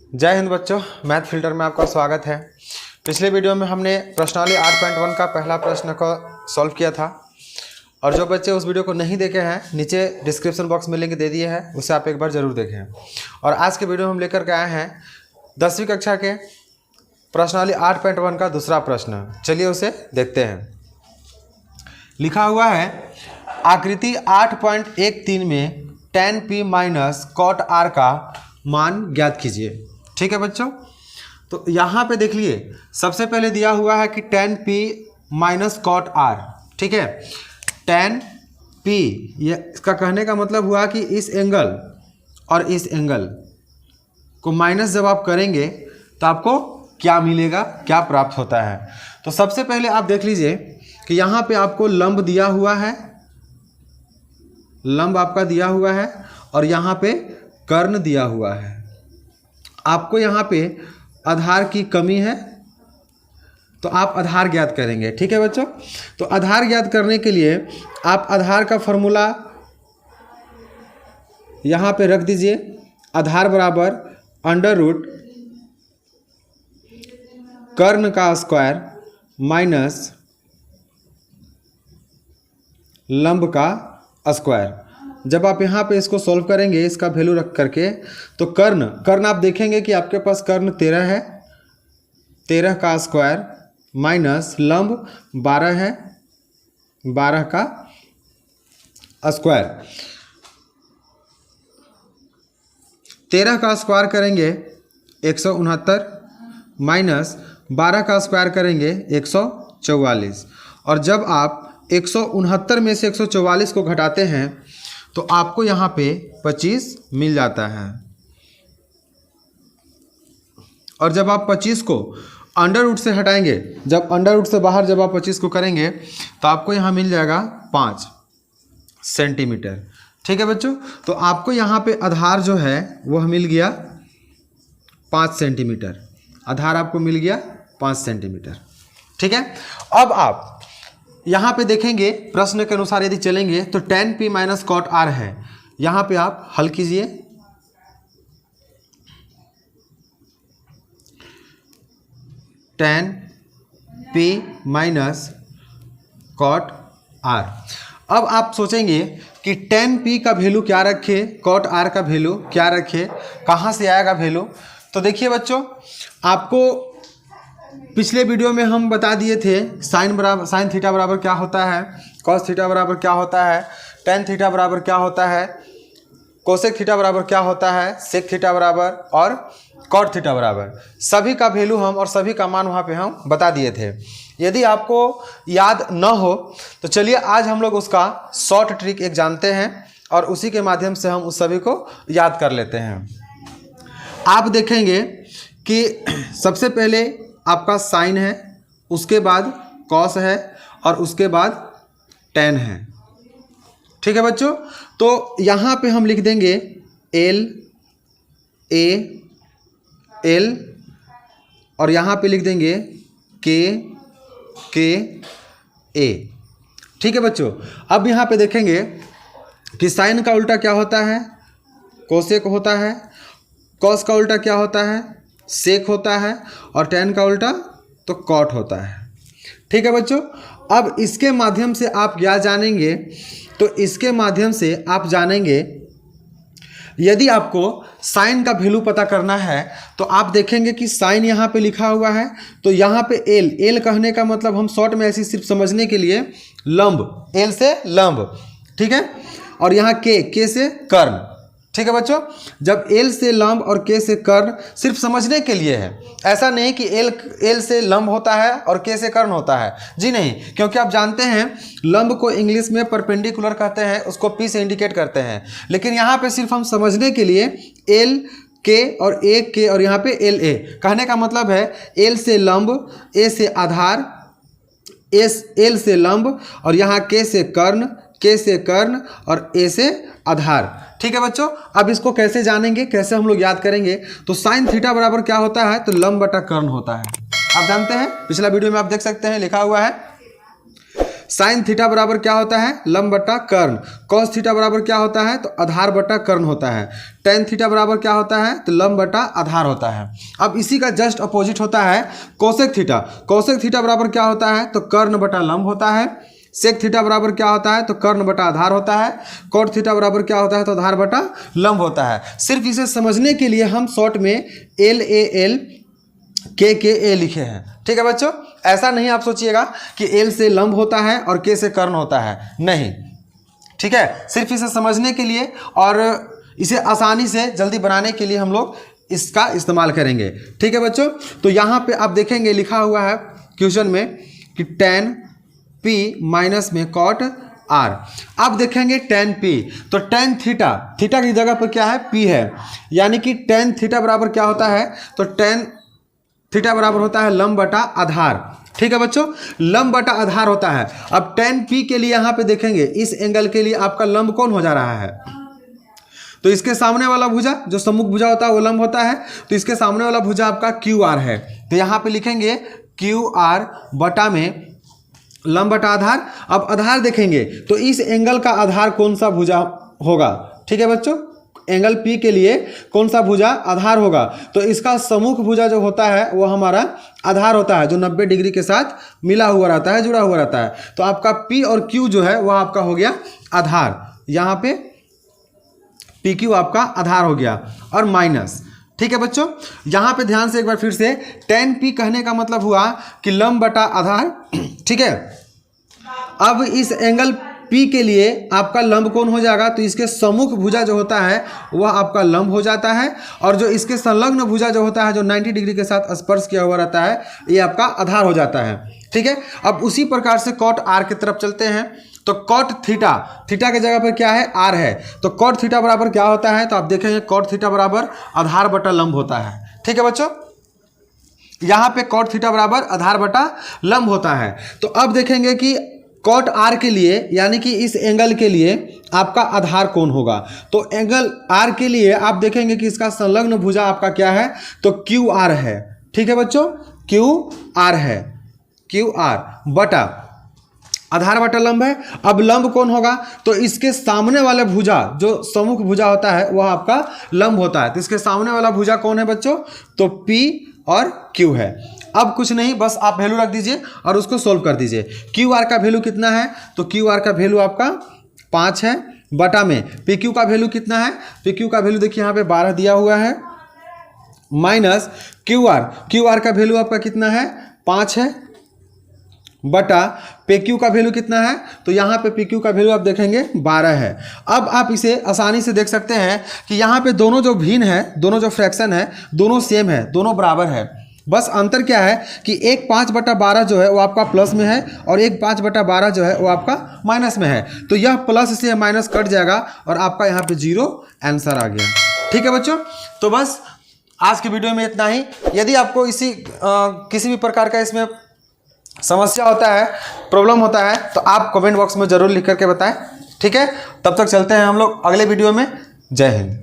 जय हिंद बच्चों, math filter में आपका स्वागत है। पिछले वीडियो में हमने प्रश्नावली 8.1 का पहला प्रश्न को सॉल्व किया था और जो बच्चे उस वीडियो को नहीं देखे हैं नीचे डिस्क्रिप्शन बॉक्स में लिंक दे दिए हैं, उसे आप एक बार ज़रूर देखें। और आज के वीडियो में हम लेकर के आए हैं 10वीं कक्षा के प्रश्नावली 8.1 का दूसरा प्रश्न। चलिए उसे देखते हैं। लिखा हुआ है आकृति 8.13 में tan p minus cot r का मान ज्ञात कीजिए। ठीक है बच्चों, तो यहाँ पे देख लिए सबसे पहले दिया हुआ है कि tan p minus cot r। ठीक है, tan p ये इसका कहने का मतलब हुआ कि इस एंगल और इस एंगल को माइनस जब आप करेंगे तो आपको क्या मिलेगा, क्या प्राप्त होता है। तो सबसे पहले आप देख लीजिए कि यहाँ पे आपको लंब दिया हुआ है, लंब आपका दिया हुआ है और यहाँ पे कर्ण दिया हुआ है। आपको यहाँ पे आधार की कमी है तो आप आधार ज्ञात करेंगे। ठीक है बच्चों, तो आधार ज्ञात करने के लिए आप आधार का फॉर्मूला यहाँ पे रख दीजिए। आधार बराबर अंडर रूट कर्ण का स्क्वायर माइनस लंब का स्क्वायर। जब आप यहाँ पे इसको सॉल्व करेंगे इसका वैल्यू रख करके, तो कर्ण आप देखेंगे कि आपके पास कर्ण 13 है, 13 का स्क्वायर माइनस लंब 12 है, 12 का स्क्वायर। 13 का स्क्वायर करेंगे 169 माइनस 12 का स्क्वायर करेंगे 144। और जब आप 169 में से 144 को घटाते हैं तो आपको यहाँ पे 25 मिल जाता है। और जब आप 25 को अंडर रूट से हटाएंगे, जब अंडर रूट से बाहर जब आप 25 को करेंगे तो आपको यहाँ मिल जाएगा 5 सेंटीमीटर। ठीक है बच्चों, तो आपको यहाँ पे आधार जो है वह मिल गया 5 सेंटीमीटर। आधार आपको मिल गया 5 सेंटीमीटर। ठीक है, अब आप यहाँ पे देखेंगे प्रश्न के अनुसार यदि चलेंगे तो tan p minus cot r है। यहाँ पे आप हल कीजिए। tan p minus cot r। अब आप सोचेंगे कि tan p का वैल्यू क्या रखे, cot r का वैल्यू क्या रखे, कहाँ से आएगा वैल्यू। तो देखिए बच्चों, आपको पिछले वीडियो में हम बता दिए थे साइन थीटा बराबर क्या होता है, कॉस थीटा बराबर क्या होता है, टेन थीटा बराबर क्या होता है, कोसेक थीटा बराबर क्या होता है, सेक थीटा बराबर और कॉट थीटा बराबर। सभी का वैल्यू हम और सभी का मान वहाँ पे हम बता दिए थे। यदि आपको याद न हो तो चलिए आज हम लोग उसका शॉर्ट ट्रिक एक जानते हैं और उसी के माध्यम से हम उस सभी को याद कर लेते हैं। आप देखेंगे कि सबसे पहले आपका साइन है, उसके बाद कॉस है और उसके बाद टेन है। ठीक है बच्चों, तो यहाँ पे हम लिख देंगे एल ए एल और यहाँ पे लिख देंगे के ए। ठीक है बच्चों, अब यहाँ पे देखेंगे कि साइन का उल्टा क्या होता है, कोसेक होता है, कॉस का उल्टा क्या होता है, सेक होता है और टेन का उल्टा तो कॉट होता है। ठीक है बच्चों, अब इसके माध्यम से आप क्या जानेंगे, तो इसके माध्यम से आप जानेंगे यदि आपको साइन का वैल्यू पता करना है तो आप देखेंगे कि साइन यहाँ पे लिखा हुआ है, तो यहाँ पे एल कहने का मतलब हम शॉर्ट में ऐसे सिर्फ समझने के लिए लंब, एल से लंब। ठीक है, और यहाँ के से कर्ण। ठीक है बच्चों, जब एल से लंब और के से कर्ण सिर्फ समझने के लिए है, ऐसा नहीं कि एल से लंब होता है और के से कर्ण होता है। जी नहीं, क्योंकि आप जानते हैं लंब को इंग्लिश में परपेंडिकुलर कहते हैं, उसको पी से इंडिकेट करते हैं। लेकिन यहाँ पे सिर्फ हम समझने के लिए एल के और ए के और यहाँ पे एल ए कहने का मतलब है एल से लंब, ए से आधार, एल से लंब और यहाँ के से कर्ण, के से कर्ण और ए से आधार। ठीक है बच्चों, अब इसको कैसे जानेंगे, कैसे हम लोग याद करेंगे, तो साइन थीटा बराबर क्या होता है, तो लंब बटा कर्ण होता है। आप जानते हैं, पिछला वीडियो में आप देख सकते हैं लिखा हुआ है साइन थीटा बराबर क्या होता है, लंब बटा कर्ण। कॉस थीटा बराबर क्या होता है, तो आधार बटा कर्ण होता है। टेन थीटा बराबर क्या होता है, तो लंब बटा आधार होता है। अब इसी का जस्ट अपोजिट होता है कोसेक थीटा। कोसेक थीटा बराबर क्या होता है, तो कर्ण बटा लंब होता है। सेक थीटा बराबर क्या होता है, तो कर्ण बटा आधार होता है। कोट थीटा बराबर क्या होता है, तो आधार बटा लंब होता है। सिर्फ इसे समझने के लिए हम शॉर्ट में एल ए एल के ए लिखे हैं। ठीक है बच्चों, ऐसा नहीं आप सोचिएगा कि एल से लंब होता है और के से कर्ण होता है, नहीं। ठीक है, सिर्फ इसे समझने के लिए और इसे आसानी से जल्दी बनाने के लिए हम लोग इसका इस्तेमाल करेंगे। ठीक है बच्चों, तो यहाँ पे आप देखेंगे लिखा हुआ है क्वेश्चन में कि tan p माइनस में cot r। अब देखेंगे tan p, तो tan थीटा, थीटा की जगह पर क्या है, p है, यानी कि tan थीटा बराबर क्या होता है, तो tan थीटा बराबर होता है लंब बटा आधार। ठीक है बच्चों, लंब बटा आधार होता है। अब tan p के लिए यहाँ पे देखेंगे इस एंगल के लिए आपका लंब कौन हो जा रहा है, तो इसके सामने वाला भुजा जो सम्मुख भुजा होता है वो लंब होता है, तो इसके सामने वाला भुजा आपका क्यू आर है। तो यहाँ पे लिखेंगे क्यू आर बटा में लंब बटा आधार। अब आधार देखेंगे तो इस एंगल का आधार कौन सा भुजा होगा। ठीक है बच्चों, एंगल पी के लिए कौन सा भुजा आधार होगा, तो इसका सम्मुख भुजा जो होता है वो हमारा आधार होता है, जो 90 डिग्री के साथ मिला हुआ रहता है, जुड़ा हुआ रहता है। तो आपका पी और क्यू जो है वह आपका हो गया आधार, यहाँ पे पी क्यू आपका आधार हो गया और माइनस। ठीक है बच्चों, यहाँ पे ध्यान से एक बार फिर से tan p कहने का मतलब हुआ कि लंब बटा आधार। ठीक है, अब इस एंगल P के लिए आपका लंब कौन हो जाएगा, तो इसके सम्मुख भुजा जो होता है वह आपका लंब हो जाता है, और जो इसके संलग्न भुजा जो होता है जो 90 डिग्री के साथ स्पर्श किया हुआ रहता है ये आपका आधार हो जाता है। ठीक है, अब उसी प्रकार से cot r की तरफ चलते हैं। तो cot थीटा, थीटा की जगह पर क्या है, r है, तो cot थीटा बराबर क्या होता है, तो आप देखेंगे cot थीटा बराबर आधार बटा लंब होता है। ठीक है बच्चों, यहाँ पे cot थीटा बराबर आधार बटा लंब होता है। तो अब देखेंगे कि cot r के लिए, यानी कि इस एंगल के लिए आपका आधार कौन होगा, तो एंगल r के लिए आप देखेंगे कि इसका संलग्न भुजा आपका क्या है, तो क्यू आर है। ठीक है बच्चों, क्यू आर है, क्यू आर बटा आधार बटा लंब है। अब लंब कौन होगा, तो इसके सामने वाला भुजा जो सम्मुख भुजा होता है वह आपका लंब होता है। तो इसके सामने वाला भुजा कौन है बच्चों, तो P और Q है। अब कुछ नहीं, बस आप वैल्यू रख दीजिए और उसको सोल्व कर दीजिए। क्यू आर का वैल्यू कितना है, तो क्यू आर का वैल्यू आपका 5 है, बटा में पी क्यू का वैल्यू कितना है, पी क्यू का वैल्यू देखिए यहाँ पे 12 दिया हुआ है, माइनस क्यू आर का वैल्यू आपका कितना है, 5 है, बटा पे क्यू का वैल्यू कितना है, तो यहाँ पे पी क्यू का वैल्यू आप देखेंगे 12 है। अब आप इसे आसानी से देख सकते हैं कि यहाँ पे दोनों जो भिन्न है, दोनों जो फ्रैक्शन है, दोनों सेम है, दोनों बराबर है। बस अंतर क्या है कि एक 5/12 जो है वो आपका प्लस में है और एक 5/12 जो है वो आपका माइनस में है। तो यह प्लस से माइनस कट जाएगा और आपका यहाँ पे 0 आंसर आ गया। ठीक है बच्चों, तो बस आज की वीडियो में इतना ही। यदि आपको किसी भी प्रकार का इसमें समस्या होता है, प्रॉब्लम होता है, तो आप कमेंट बॉक्स में ज़रूर लिख करके बताएं। ठीक है, तब तक चलते हैं हम लोग अगले वीडियो में। जय हिंद।